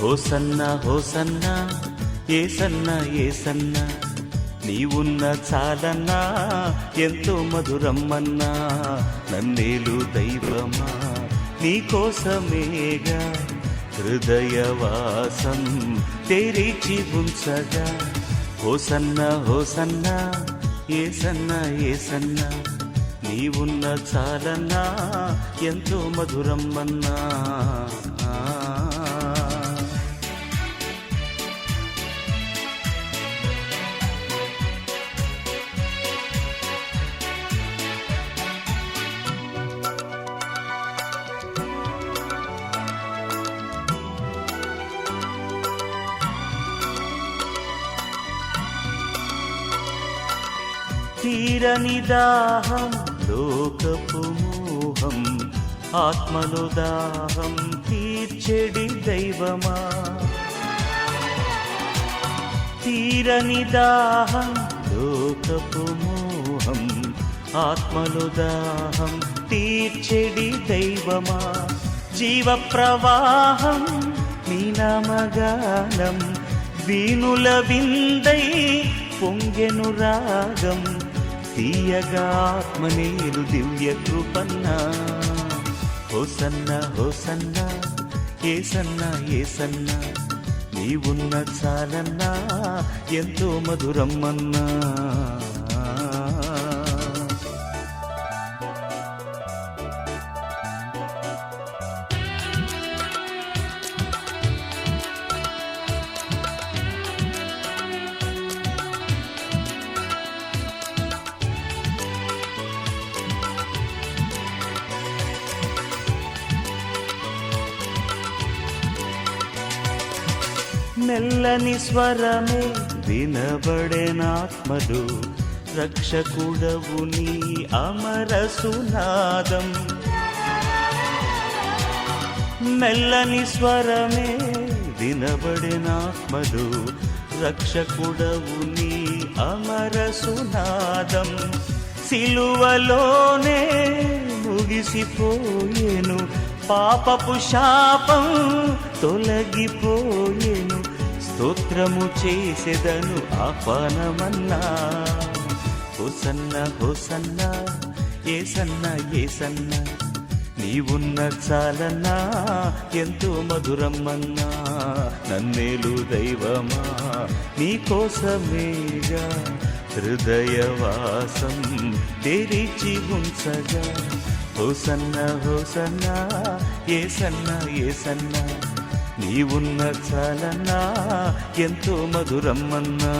hosanna hosanna Yesanna Yesanna నీవున్న చాలన్నా ఎంతో మధురమ్మన్నా నన్నేలు దైవమా నీకోసమేగా హృదయవాసం తెరిచి ఉంచగా హోసన్న హోసన్న ఏసన్న ఏసన్న నీవున్న చాలన్నా ఎంతో మధురమ్మన్నా తీరని దాహం లోకపు మోహం ఆత్మలో దాహం తీర్చెడి దైవమా తీరని దాహం లోకపు మోహం ఆత్మలో దాహం తీర్చెడి దైవమా జీవ ప్రవాహం నీ నామగానం వీణుల విందై పొంగెను రాగం తీయగా ఆత్మనేలు దివ్య కృపన్నా హోసన్న హోసన్న ఏసన్న ఏసన్న నీవున్న చాలన్నా ఎంతో మధురమ్మన్నా మెల్లని స్వరమే వినబడెనాత్మలు రక్షకుడవు నీ అమర సునాదం మెల్లని స్వరమే వినబడెనాత్మలు రక్షకుడవు నీ అమర సునాదం సిలువలోనే ముగిసిపోయేను పాపపు శాపం తొలగిపోయేను స్తోత్రము చేసెదను ఆహ్వానమన్నా హోసన్న హోసన్న ఏసన్న ఏసన్న నీవున్న చాలన్నా ఎంతో మధురమ్మన్నా నన్నేలు దైవమా నీకోసమేగా హృదయవాసం తెరిచి ఉంచగా హోసన్న హోసన్న ఏసన్న ఏసన్న నీవున్న చాలన్నా ఎంతో మధురమ్మన్నా